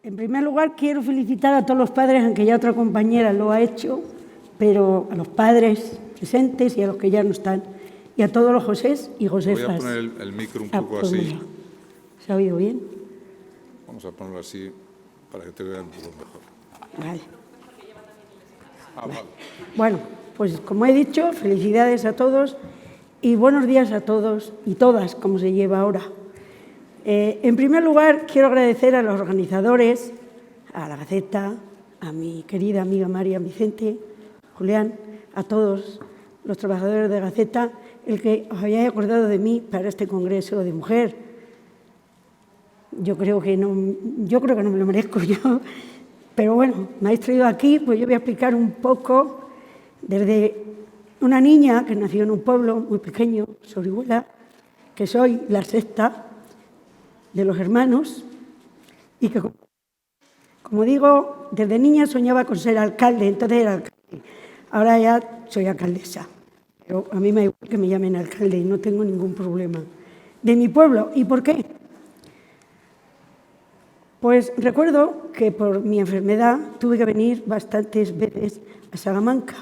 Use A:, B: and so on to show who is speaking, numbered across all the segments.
A: En primer lugar, quiero felicitar a todos los padres, aunque ya otra compañera lo ha hecho, pero a los padres presentes y a los que ya no están, y a todos los Josés y Josefas.
B: Voy a poner el micro un poco así.
A: Mira. ¿Se ha oído bien?
B: Vamos a ponerlo así para que te vean un poco mejor.
A: Vale.
B: Vale.
A: Bueno, pues como he dicho, felicidades a todos y buenos días a todos y todas, como se lleva ahora. En primer lugar, quiero agradecer a los organizadores, a la Gaceta, a mi querida amiga María Vicente, Julián, a todos los trabajadores de Gaceta, el que os hayáis acordado de mí para este Congreso de Mujer. Yo creo que no me lo merezco yo, pero bueno, me habéis traído aquí, pues yo voy a explicar un poco desde una niña que nació en un pueblo muy pequeño, Sorihuela, que soy la sexta de los hermanos y que, como digo, desde niña soñaba con ser alcalde, entonces era alcalde. Ahora ya soy alcaldesa, pero a mí me da igual que me llamen alcalde y no tengo ningún problema. De mi pueblo, ¿y por qué? Pues recuerdo que por mi enfermedad tuve que venir bastantes veces a Salamanca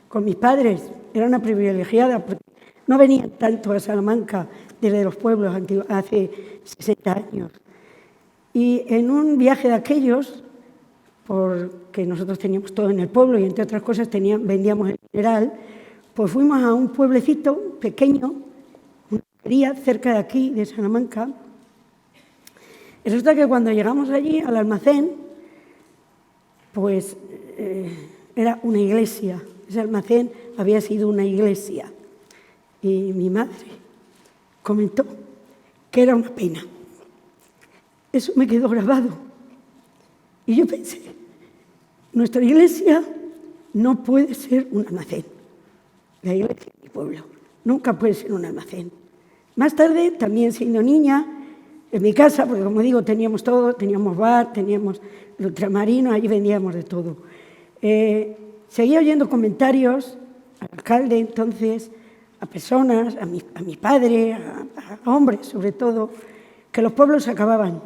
A: con mis padres. Era una privilegiada porque no venían tanto a Salamanca desde los pueblos hace 60 años. Y en un viaje de aquellos, porque nosotros teníamos todo en el pueblo y entre otras cosas vendíamos en general, pues fuimos a un pueblecito pequeño, una feria cerca de aquí, de Salamanca. Y resulta que cuando llegamos allí al almacén, pues era una iglesia. Ese almacén había sido una iglesia. Y mi madre comentó que era una pena. Eso me quedó grabado. Y yo pensé, nuestra iglesia no puede ser un almacén. La iglesia de mi pueblo nunca puede ser un almacén. Más tarde, también siendo niña, en mi casa, porque como digo, teníamos todo, teníamos bar, teníamos el ultramarino, allí vendíamos de todo. Seguía oyendo comentarios al alcalde entonces, a personas, a mi padre, a hombres sobre todo, que los pueblos se acababan,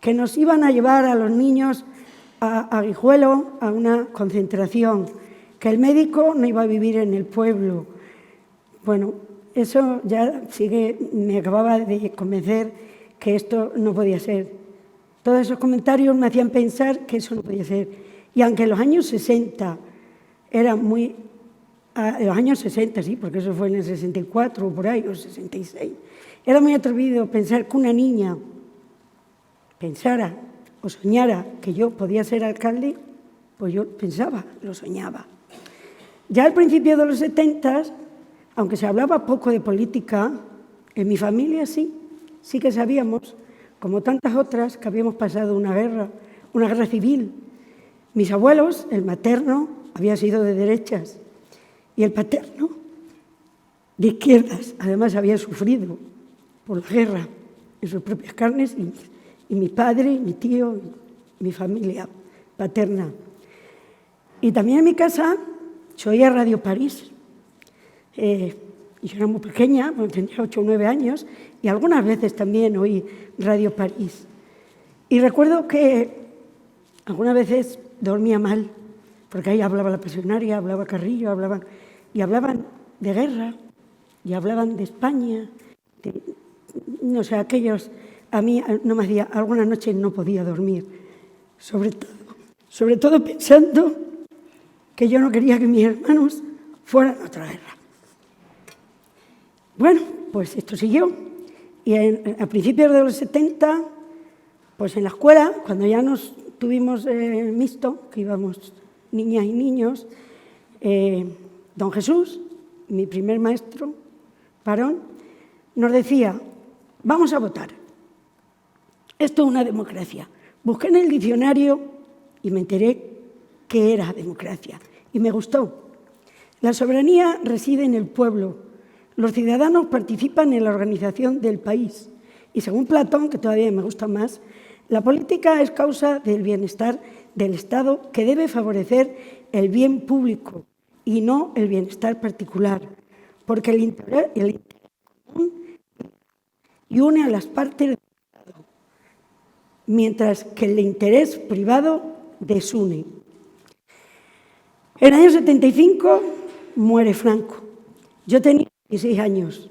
A: que nos iban a llevar a los niños a Guijuelo a una concentración, que el médico no iba a vivir en el pueblo. Bueno, eso ya me acababa de convencer que esto no podía ser. Todos esos comentarios me hacían pensar que eso no podía ser. Y aunque en los años 60 era muy... En los años 60, sí, porque eso fue en el 64 o por ahí, o 66. Era muy atrevido pensar que una niña pensara o soñara que yo podía ser alcalde, pues yo pensaba, lo soñaba. Ya al principio de los 70, aunque se hablaba poco de política, en mi familia sí que sabíamos, como tantas otras, que habíamos pasado una guerra civil. Mis abuelos, el materno, había sido de derechas y el paterno de izquierdas. Además, había sufrido por la guerra en sus propias carnes y mi padre, mi tío, mi familia paterna. Y también en mi casa se oía Radio París. Yo era muy pequeña, tenía 8 o 9 años, y algunas veces también oí Radio París. Y recuerdo que algunas veces dormía mal, porque ahí hablaba la pasionaria, hablaba Carrillo, hablaban de guerra, y hablaban de España. No sé, aquellos, a mí no me hacía, algunas noches no podía dormir, sobre todo pensando que yo no quería que mis hermanos fueran a otra guerra. Bueno, pues esto siguió y a principios de los 70, pues en la escuela, cuando ya nos tuvimos mixto, que íbamos niñas y niños, don Jesús, mi primer maestro, varón, nos decía, vamos a votar. Esto es una democracia. Busqué en el diccionario y me enteré que era democracia y me gustó. La soberanía reside en el pueblo. Los ciudadanos participan en la organización del país y según Platón, que todavía me gusta más, la política es causa del bienestar del Estado que debe favorecer el bien público y no el bienestar particular, porque el interés común y une a las partes del Estado. mientras que el interés privado desune. En el año 75 muere Franco. Yo tenía 16 años.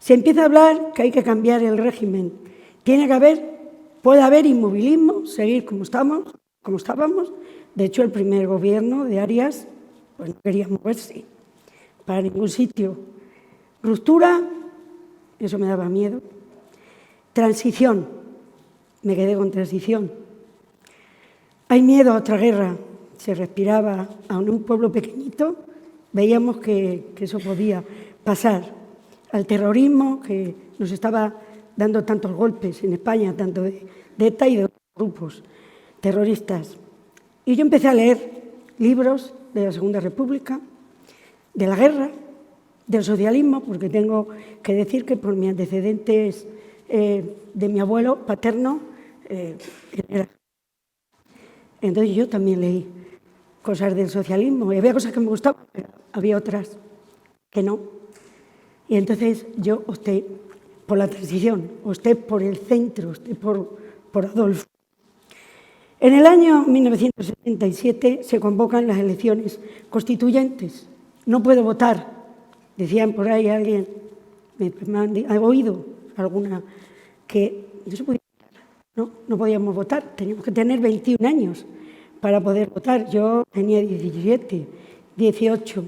A: Se empieza a hablar que hay que cambiar el régimen. Puede haber inmovilismo, seguir como estábamos. De hecho, el primer gobierno de Arias pues no quería moverse para ningún sitio. Ruptura, eso me daba miedo. Transición, me quedé con transición. Hay miedo a otra guerra, se respiraba, aun en un pueblo pequeñito, veíamos que eso podía pasar. Al terrorismo, que nos estaba dando tantos golpes en España, tanto de ETA y de otros grupos terroristas. Y yo empecé a leer libros de la Segunda República, de la guerra, del socialismo, porque tengo que decir que por mis antecedentes de mi abuelo paterno, entonces yo también leí cosas del socialismo, y había cosas que me gustaban, pero había otras que no. Y entonces yo opté por la transición, opté por el centro, opté por Adolfo. En el año 1977 se convocan las elecciones constituyentes. No puedo votar, decían por ahí alguien, he oído alguna, que no se podía votar, no podíamos votar, teníamos que tener 21 años para poder votar. Yo tenía 17, 18.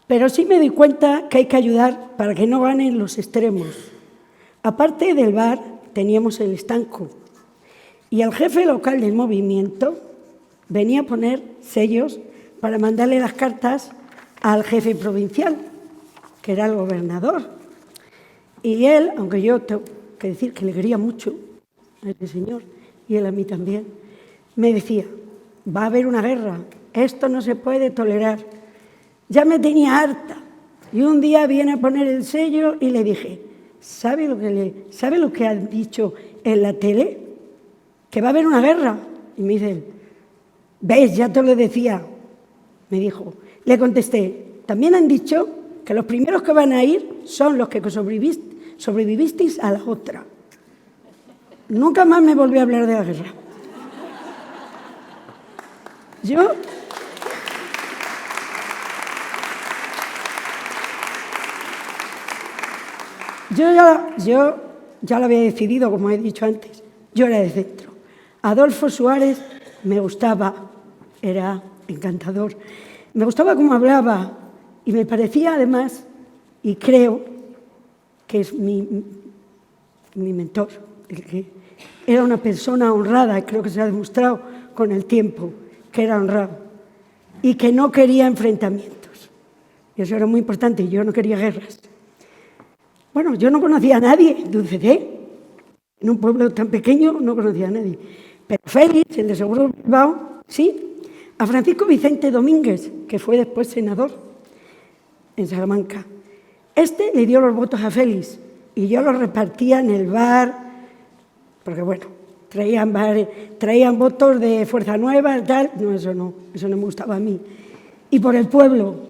A: Pero sí me doy cuenta que hay que ayudar para que no ganen los extremos. Aparte del bar, teníamos el estanco. Y el jefe local del movimiento venía a poner sellos para mandarle las cartas al jefe provincial, que era el gobernador. Y él, aunque yo tengo que decir que le quería mucho a ese señor, y él a mí también, me decía, va a haber una guerra, esto no se puede tolerar. Ya me tenía harta. Y un día viene a poner el sello y le dije, ¿sabe lo que han dicho en la tele? Que va a haber una guerra. Y me dice, ¿ves? Ya te lo decía. Me dijo, le contesté, también han dicho que los primeros que van a ir son los que sobrevivisteis a la otra. Nunca más me volví a hablar de la guerra. Yo ya lo había decidido, como he dicho antes, yo era de centro. Adolfo Suárez me gustaba, era encantador, me gustaba cómo hablaba y me parecía además, y creo que es mi mentor, que era una persona honrada, creo que se ha demostrado con el tiempo que era honrado y que no quería enfrentamientos. Y eso era muy importante, yo no quería guerras. Bueno, yo no conocía a nadie de UCD, en un pueblo tan pequeño no conocía a nadie. Pero Félix, el de Seguro Bilbao, sí. A Francisco Vicente Domínguez, que fue después senador en Salamanca. Este le dio los votos a Félix y yo los repartía en el bar, porque bueno, traían votos de Fuerza Nueva y tal. No, eso no me gustaba a mí. Y por el pueblo.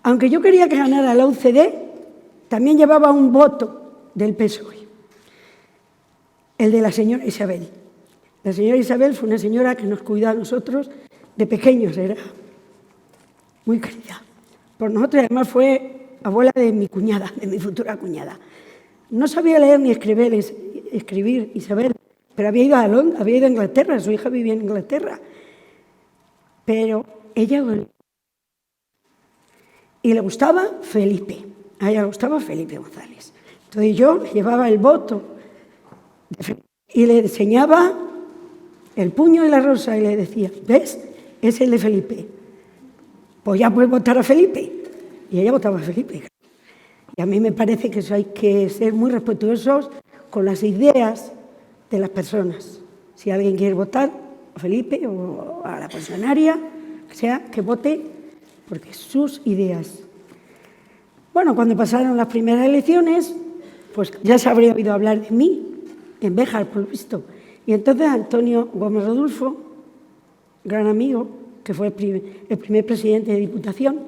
A: Aunque yo quería que ganara la UCD, también llevaba un voto del PSOE, el de la señora Isabel. La señora Isabel fue una señora que nos cuidó a nosotros de pequeños, era muy querida por nosotros, además fue abuela de mi cuñada, de mi futura cuñada. No sabía leer ni escribir Isabel, pero había ido a Londres, había ido a Inglaterra, su hija vivía en Inglaterra. Pero ella... Y le gustaba Felipe, a ella le gustaba Felipe González. Entonces yo llevaba el voto de Felipe y le enseñaba el puño y la rosa y le decía, ¿ves? Es el de Felipe. Pues ya puedes votar a Felipe. Y ella votaba a Felipe. Y a mí me parece que eso hay que ser muy respetuosos con las ideas de las personas. Si alguien quiere votar a Felipe o a la funcionaria, que vote porque sus ideas. Bueno, cuando pasaron las primeras elecciones, pues ya se habría oído hablar de mí, en Béjar, por lo visto. Y entonces Antonio Gómez Rodulfo, gran amigo, que fue el primer presidente de Diputación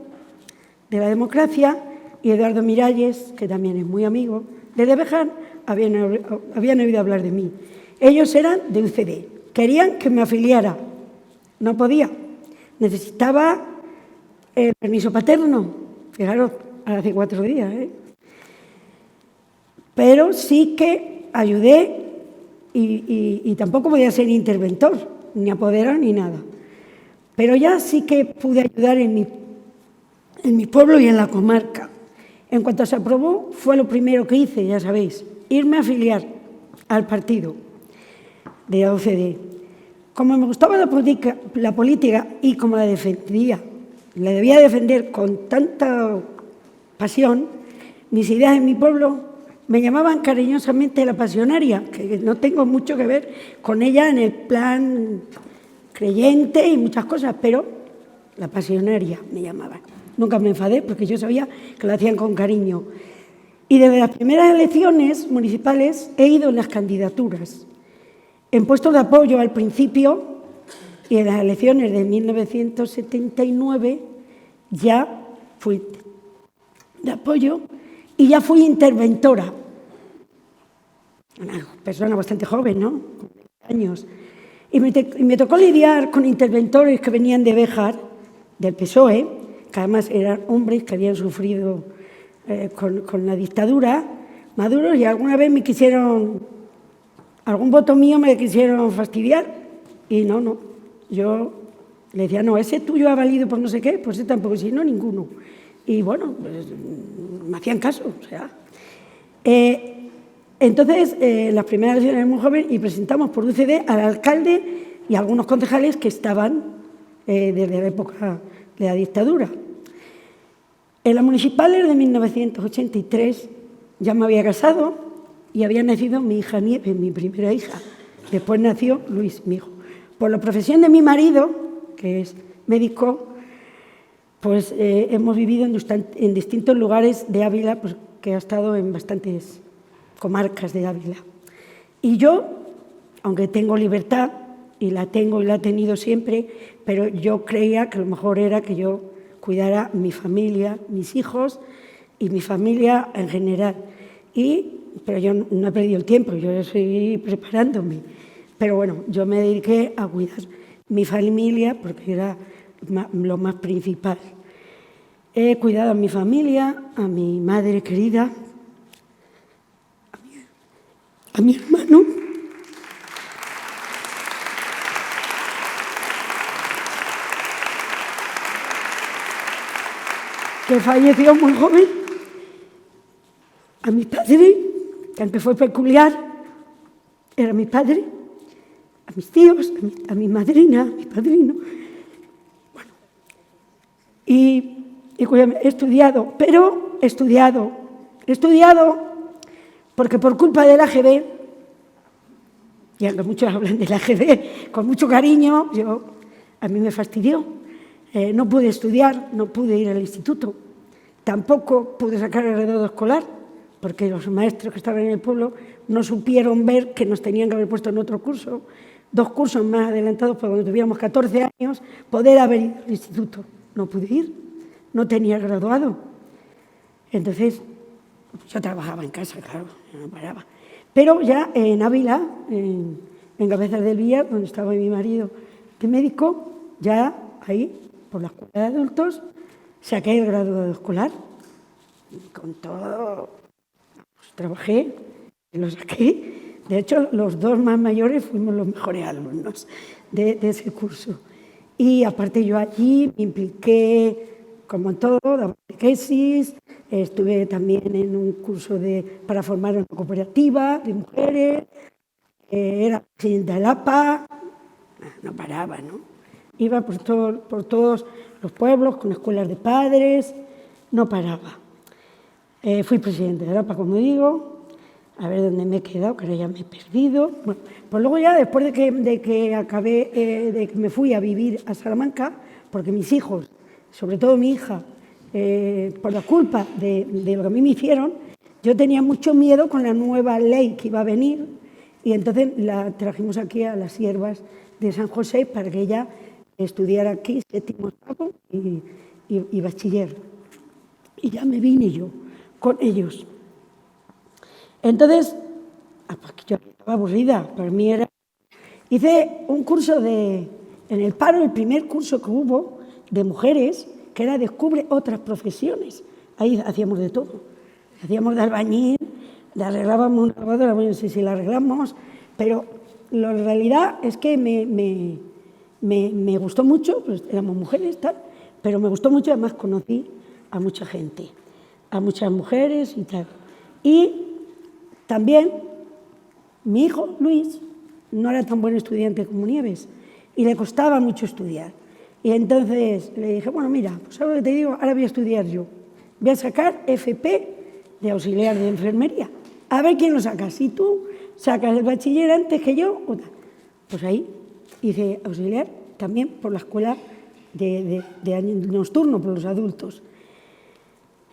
A: de la Democracia, y Eduardo Miralles, que también es muy amigo, desde Béjar habían oído hablar de mí. Ellos eran de UCD, querían que me afiliara, no podía, necesitaba el permiso paterno, fijaros, hace 4 días, Pero sí que ayudé y tampoco podía ser interventor, ni apoderado ni nada. Pero ya sí que pude ayudar en mi pueblo y en la comarca. En cuanto se aprobó, fue lo primero que hice, ya sabéis, irme a afiliar al partido de la UCD. Como me gustaba la política y como la debía defender con tanta pasión, mis ideas en mi pueblo me llamaban cariñosamente la pasionaria, que no tengo mucho que ver con ella en el plan creyente y muchas cosas, pero la pasionaria me llamaban. Nunca me enfadé porque yo sabía que lo hacían con cariño. Y desde las primeras elecciones municipales he ido en las candidaturas, en puestos de apoyo al principio, y en las elecciones de 1979 ya fui de apoyo y ya fui interventora. Una persona bastante joven, ¿no? Con 20 años. Y me tocó lidiar con interventores que venían de Béjar, del PSOE, que además eran hombres que habían sufrido con la dictadura, maduros, y alguna vez me quisieron, algún voto mío me quisieron fastidiar, y no, yo le decía, no, ese tuyo ha valido por no sé qué, pues ese tampoco, si no, ninguno. Y bueno, pues me hacían caso, o sea. Entonces, las primeras elecciones eran muy joven y presentamos por UCD al alcalde y a algunos concejales que estaban desde la época de la dictadura. En las municipales de 1983 ya me había casado y había nacido mi hija Nieves, mi primera hija. Después nació Luis, mi hijo. Por la profesión de mi marido, que es médico, pues hemos vivido en distintos lugares de Ávila, pues, que ha estado en bastantes comarcas de Ávila. Y yo, aunque tengo libertad, y la tengo y la he tenido siempre, pero yo creía que lo mejor era que yo cuidara mi familia, mis hijos y mi familia en general. Pero yo no he perdido el tiempo, yo estoy preparándome. Pero bueno, yo me dediqué a cuidar mi familia porque era lo más principal. He cuidado a mi familia, a mi madre querida, a mi hermano, que falleció muy joven, a mi padre, que aunque fue peculiar, era mi padre, a mis tíos, a mi madrina, a mi padrino. Bueno, y he estudiado, pero he estudiado porque por culpa del AGB, y aunque muchos hablan del AGB con mucho cariño, a mí me fastidió. No pude estudiar, no pude ir al instituto, tampoco pude sacar el graduado escolar, porque los maestros que estaban en el pueblo no supieron ver que nos tenían que haber puesto en otro curso, 2 cursos más adelantados para cuando tuviéramos 14 años, poder haber ido al instituto. No pude ir, no tenía graduado. Entonces, yo trabajaba en casa, claro, no paraba. Pero ya en Ávila, en Cabezas del Villar, donde estaba mi marido de médico, ya ahí, por la escuela de adultos, saqué el graduado escolar. Con todo, pues, trabajé y lo saqué. De hecho, los 2 más mayores fuimos los mejores alumnos de ese curso. Y aparte yo allí me impliqué, como en todo, daba catequesis, estuve también en un curso para formar una cooperativa de mujeres, era presidenta del APA, no paraba, ¿no? Iba por todos los pueblos, con escuelas de padres, no paraba. Fui presidente del APA, como digo, a ver dónde me he quedado, que ahora ya me he perdido. Bueno, pues luego ya, después de que me fui a vivir a Salamanca, porque mis hijos, sobre todo mi hija, por la culpa de lo que a mí me hicieron, yo tenía mucho miedo con la nueva ley que iba a venir, y entonces la trajimos aquí a las Siervas de San José para que ella estudiara aquí 7º grado y bachiller. Y ya me vine yo con ellos. Entonces, porque yo estaba aburrida, para mí era... Hice un curso en el paro, el primer curso que hubo de mujeres, que era Descubre otras profesiones. Ahí hacíamos de todo. Hacíamos de albañil, le arreglábamos una lavadora, bueno, no sé si la arreglamos, pero la realidad es que me gustó mucho, pues éramos mujeres, tal, pero me gustó mucho, además conocí a mucha gente, a muchas mujeres y tal. Y también mi hijo, Luis, no era tan buen estudiante como Nieves y le costaba mucho estudiar. Y entonces le dije, bueno, mira, pues ahora te digo, ahora voy a estudiar yo. Voy a sacar FP de auxiliar de enfermería. A ver quién lo saca. Si tú sacas el bachiller antes que yo, o tal. Pues ahí hice auxiliar también por la escuela de año nocturno, por los adultos.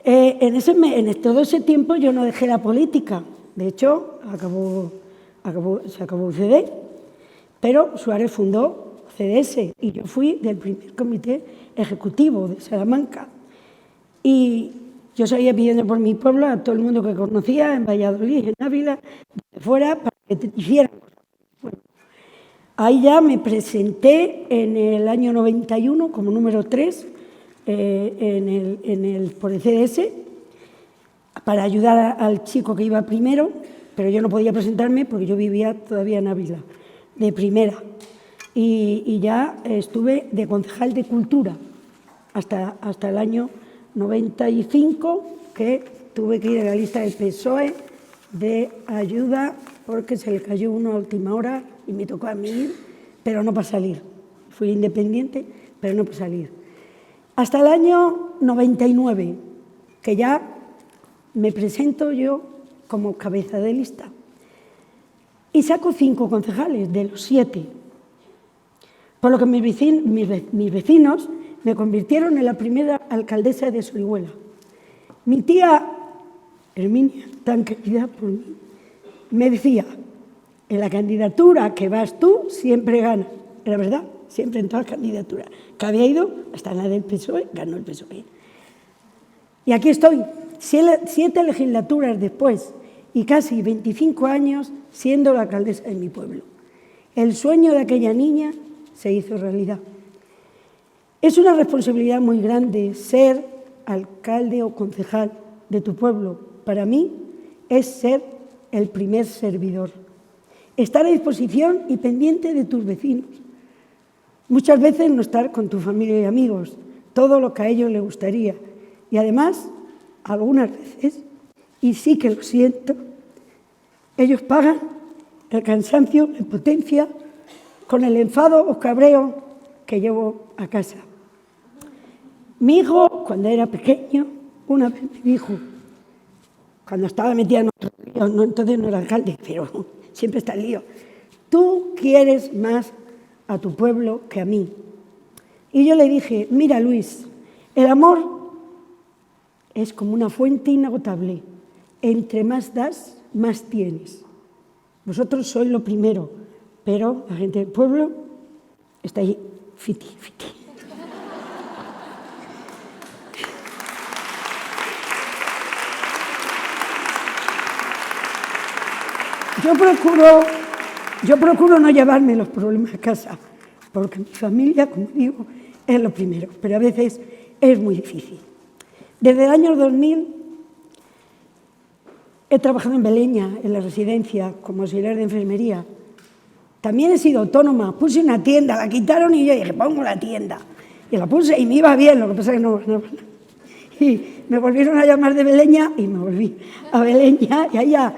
A: En todo ese tiempo yo no dejé la política. De hecho, se acabó UCD, pero Suárez fundó CDS y yo fui del primer comité ejecutivo de Salamanca. Y yo seguía pidiendo por mi pueblo a todo el mundo que conocía, en Valladolid, en Ávila, de fuera, para que te hicieran cosas. Bueno, ahí ya me presenté en el año 91 como número 3 por el CDS para ayudar al chico que iba primero, pero yo no podía presentarme porque yo vivía todavía en Ávila, de primera. Y ya estuve de concejal de Cultura hasta el año 95, que tuve que ir a la lista del PSOE de ayuda porque se le cayó uno a última hora y me tocó a mí ir, pero no para salir. Fui independiente, pero no para salir. Hasta el año 99, que ya me presento yo como cabeza de lista. Y saco 5 concejales de los 7. Por lo que mis vecinos me convirtieron en la primera alcaldesa de Sorihuela. Mi tía Herminia, tan querida por mí, me decía, en la candidatura que vas tú, siempre gana. Era verdad, siempre en todas las candidaturas. Que había ido hasta la del PSOE, ganó el PSOE. Y aquí estoy, 7 legislaturas después y casi 25 años siendo la alcaldesa de mi pueblo. El sueño de aquella niña se hizo realidad. Es una responsabilidad muy grande ser alcalde o concejal de tu pueblo. Para mí es ser el primer servidor. Estar a disposición y pendiente de tus vecinos. Muchas veces no estar con tu familia y amigos, todo lo que a ellos les gustaría. Y además, algunas veces, y sí que lo siento, ellos pagan el cansancio, la impotencia, con el enfado o cabreo que llevo a casa. Mi hijo, cuando era pequeño, una vez me dijo, cuando estaba metida en otro lío, no, entonces no era alcalde, pero siempre está en lío, tú quieres más a tu pueblo que a mí. Y yo le dije, mira Luis, el amor es como una fuente inagotable. Entre más das, más tienes. Vosotros sois lo primero, pero la gente del pueblo está ahí, fiti, fiti. Yo procuro no llevarme los problemas a casa, porque mi familia, como digo, es lo primero, pero a veces es muy difícil. Desde el año 2000 he trabajado en Beleña, en la residencia, como auxiliar de enfermería. También he sido autónoma, puse una tienda, la quitaron y yo dije, pongo la tienda. Y la puse y me iba bien, lo que pasa es que no. Y me volvieron a llamar de Beleña y me volví a Beleña y ahí ya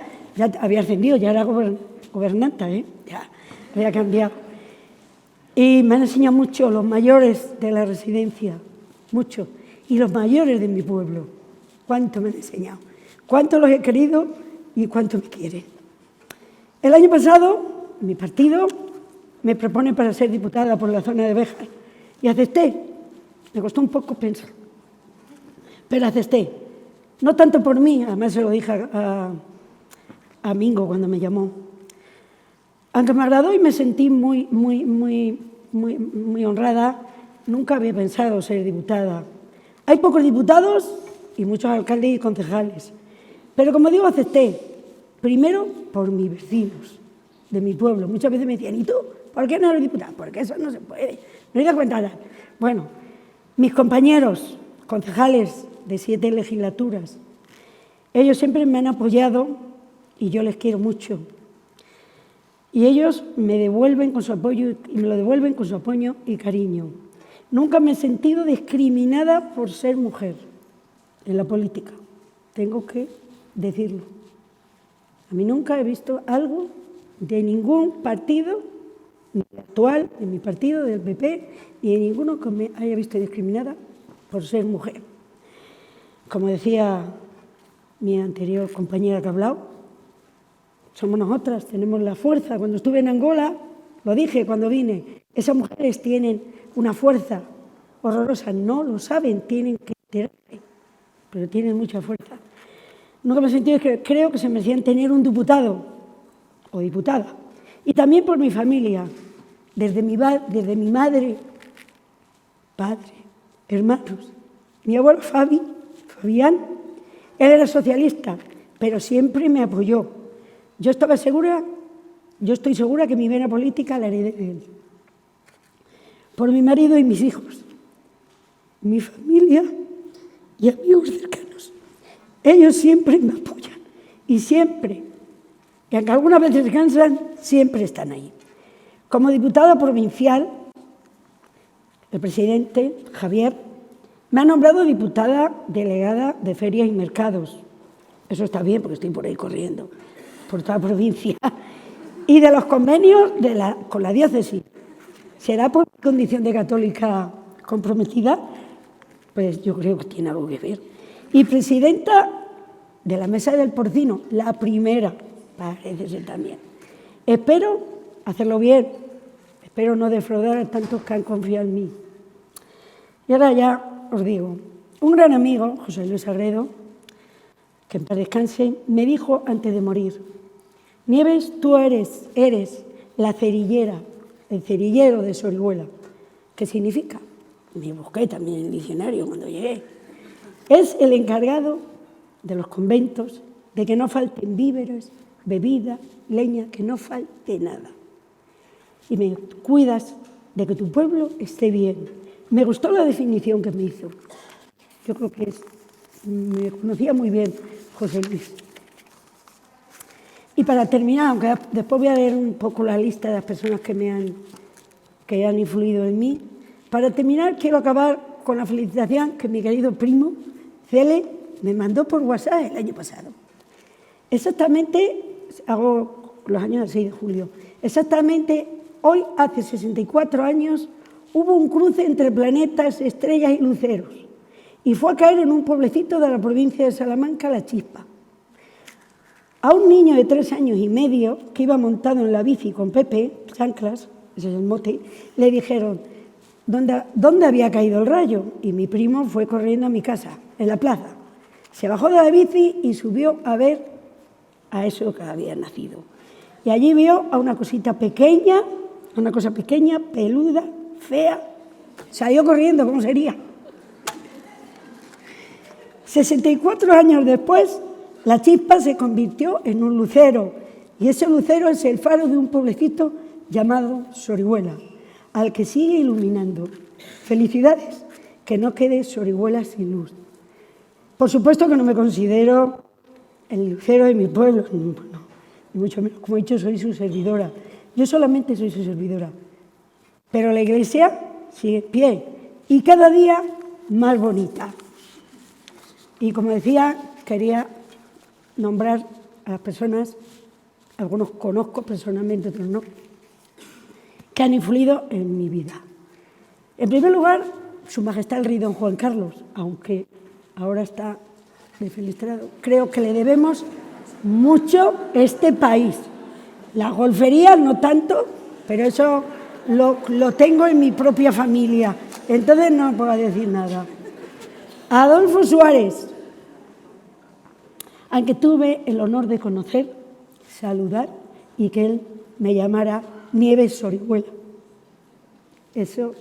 A: había ascendido, ya era gobernanta, ya había cambiado. Y me han enseñado mucho los mayores de la residencia, mucho, y los mayores de mi pueblo. Cuánto me han enseñado, cuánto los he querido y cuánto me quieren. El año pasado, mi partido me propone para ser diputada por la zona de Béjar y acepté. Me costó un poco pensar, pero acepté. No tanto por mí, además se lo dije a Mingo cuando me llamó. Aunque me agradó y me sentí muy honrada, nunca había pensado ser diputada. Hay pocos diputados y muchos alcaldes y concejales. Pero como digo, acepté, Primero, por mis vecinos de mi pueblo. Muchas veces me decían, ¿y tú? ¿Por qué no eres diputada? Porque eso no se puede. No hay que contar. Bueno, mis compañeros, concejales de 7 legislaturas, ellos siempre me han apoyado y yo les quiero mucho. Y ellos me devuelven con su apoyo y me lo devuelven con su apoyo y cariño. Nunca me he sentido discriminada por ser mujer en la política. Tengo que decirlo. A mí nunca he visto algo de ningún partido, ni el actual, de mi partido, del PP, ni de ninguno que me haya visto discriminada por ser mujer. Como decía mi anterior compañera que ha hablado, somos nosotras, tenemos la fuerza. Cuando estuve en Angola, lo dije cuando vine, esas mujeres tienen una fuerza horrorosa, no lo saben, tienen que enterarse, pero tienen mucha fuerza. Nunca me he sentido que creo que se merecían tener un diputado o diputada. Y también por mi familia, desde mi madre, padre, hermanos. Mi abuelo Fabián, él era socialista, pero siempre me apoyó. Yo estoy segura que mi vena política la heredé de él. Por mi marido y mis hijos, mi familia y amigos cercanos. Ellos siempre me apoyan y siempre, y aunque algunas veces cansan, siempre están ahí. Como diputada provincial, el presidente Javier me ha nombrado diputada delegada de ferias y mercados. Eso está bien porque estoy por ahí corriendo, por toda la provincia. Y de los convenios con la diócesis. ¿Será por mi condición de católica comprometida? Pues yo creo que tiene algo que ver. Y presidenta de la Mesa del Porcino, la primera, parece ser también. Espero hacerlo bien, espero no defraudar a tantos que han confiado en mí. Y ahora ya os digo, un gran amigo, José Luis Agredo, que en paz descanse, me dijo antes de morir: Nieves, tú eres la cerillera, el cerillero de Sorihuela. ¿Qué significa? Me busqué también en el diccionario cuando llegué. Es el encargado de los conventos, de que no falten víveres, bebida, leña, que no falte nada. Y me cuidas de que tu pueblo esté bien. Me gustó la definición que me hizo. Yo creo que me conocía muy bien José Luis. Y para terminar, aunque después voy a leer un poco la lista de las personas que han influido en mí, para terminar quiero acabar con la felicitación que mi querido primo, Cele, me mandó por WhatsApp el año pasado. Exactamente, hago los años del 6 de julio, exactamente hoy, hace 64 años, hubo un cruce entre planetas, estrellas y luceros, y fue a caer en un pueblecito de la provincia de Salamanca, La Chispa. A un niño de 3 años y medio que iba montado en la bici con Pepe, chanclas, ese es el mote, le dijeron ¿dónde había caído el rayo? Y mi primo fue corriendo a mi casa, en la plaza. Se bajó de la bici y subió a ver a eso que había nacido. Y allí vio a una cosita pequeña, peluda, fea. Salió corriendo, ¿cómo sería? 64 años después, La Chispa se convirtió en un lucero, y ese lucero es el faro de un pueblecito llamado Sorihuela, al que sigue iluminando. Felicidades, que no quede Sorihuela sin luz. Por supuesto que no me considero el lucero de mi pueblo, no, ni mucho menos. Como he dicho, soy su servidora. Yo solamente soy su servidora. Pero la Iglesia sigue en pie y cada día más bonita. Y como decía, quería nombrar a las personas, algunos conozco personalmente, otros no, que han influido en mi vida. En primer lugar, Su Majestad el Rey Don Juan Carlos, aunque ahora está defenestrado. Creo que le debemos mucho este país. Las golferías no tanto, pero eso lo tengo en mi propia familia, entonces no puedo decir nada. Adolfo Suárez, al que tuve el honor de conocer, saludar y que él me llamara Nieves Sorihuela. Eso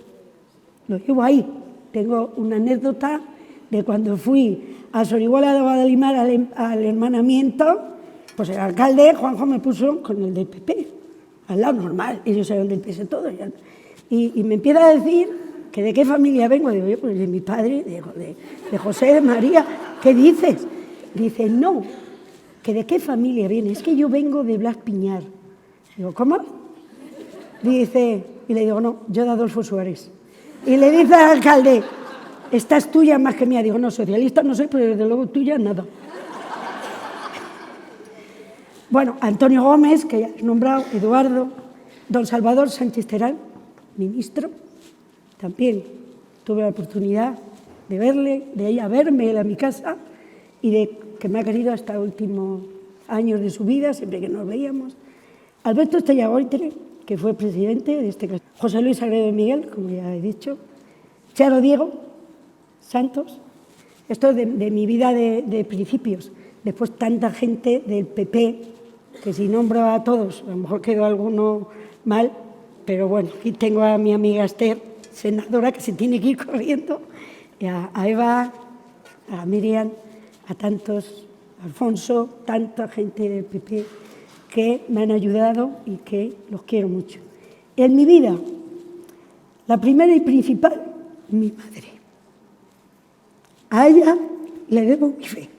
A: lo llevo ahí. Tengo una anécdota de cuando fui a Sorihuela de Guadalimar al hermanamiento Pues el alcalde, Juanjo, me puso con el del PP, al lado normal, ellos eran del PS todo. Y me empieza a decir que de qué familia vengo. Digo, yo, pues de mi padre, de José, de María. ¿Qué dices? Dice, no, que de qué familia viene. Es que yo vengo de Blas Piñar. Digo, ¿cómo? Dice, y le digo, no, yo de Adolfo Suárez. Y le dice al alcalde, esta es tuya más que mía. Digo, no, socialista no soy, pero desde luego tuya nada. Bueno, Antonio Gómez, que ya has nombrado, Eduardo, don Salvador Sánchez Terán, ministro, también tuve la oportunidad de verle, de ella verme él a mi casa y de que me ha querido hasta los últimos años de su vida, siempre que nos veíamos. Alberto Estellagoitre, que fue presidente de este caso. José Luis Sagredo de Miguel, como ya he dicho. Charo Diego Santos. Esto es de mi vida de principios. Después tanta gente del PP, que si nombro a todos, a lo mejor quedó alguno mal, pero bueno, aquí tengo a mi amiga Esther, senadora, que se tiene que ir corriendo, y a Eva, a Miriam, a tantos, Alfonso, tanta gente del PP que me han ayudado y que los quiero mucho. En mi vida, la primera y principal, mi madre. A ella le debo mi fe.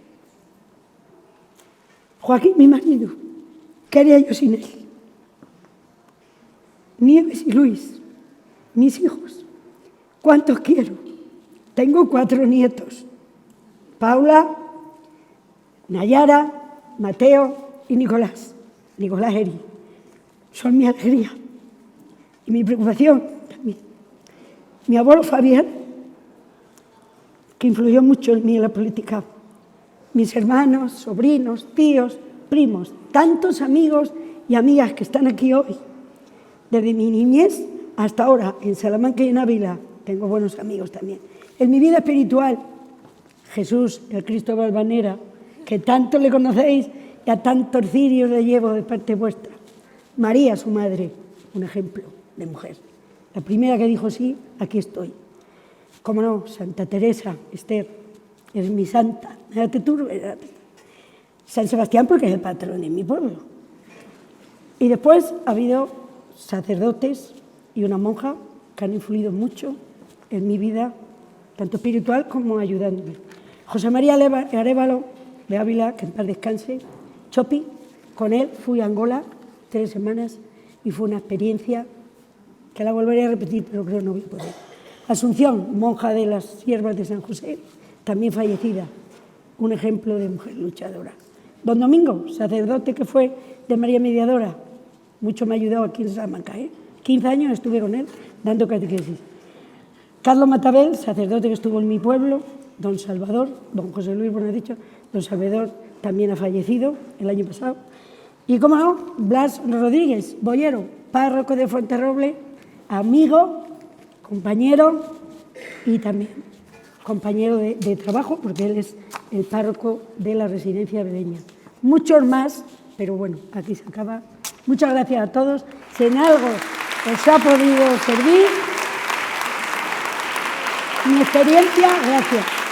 A: Joaquín, mi marido, ¿qué haría yo sin él? Nieves y Luis, mis hijos, ¿cuántos quiero? Tengo 4 nietos, Paula, Nayara, Mateo y Nicolás Eri. Son mi alegría y mi preocupación también. Mi abuelo Fabián, que influyó mucho en mí en la política. Mis hermanos, sobrinos, tíos, primos, tantos amigos y amigas que están aquí hoy. Desde mi niñez hasta ahora, en Salamanca y en Ávila, tengo buenos amigos también. En mi vida espiritual, Jesús, el Cristo Valvanera, que tanto le conocéis y a tantos cirios le llevo de parte vuestra. María, su madre, un ejemplo de mujer. La primera que dijo sí, aquí estoy. Cómo no, Santa Teresa, Esther, es mi santa. San Sebastián, porque es el patrón de mi pueblo. Y después ha habido sacerdotes y una monja que han influido mucho en mi vida, tanto espiritual como ayudándome. José María Arévalo de Ávila, que en paz descanse, Chopi, con él fui a Angola 3 semanas y fue una experiencia que la volveré a repetir, pero creo que no voy a poder. Asunción, monja de las Siervas de San José, también fallecida, un ejemplo de mujer luchadora. Don Domingo, sacerdote que fue de María Mediadora, mucho me ha ayudado aquí en Salamanca, 15 años estuve con él dando catequesis. Carlos Matabel, sacerdote que estuvo en mi pueblo, don Salvador, don José Luis, bueno, he dicho, don Salvador también ha fallecido el año pasado. Y, cómo no, Blas Rodríguez, boyero, párroco de Fuenterroble, amigo, compañero y también compañero de trabajo, porque él es el párroco de la residencia Bedeña. Muchos más, pero bueno, aquí se acaba. Muchas gracias a todos. Si en algo os ha podido servir mi experiencia, gracias.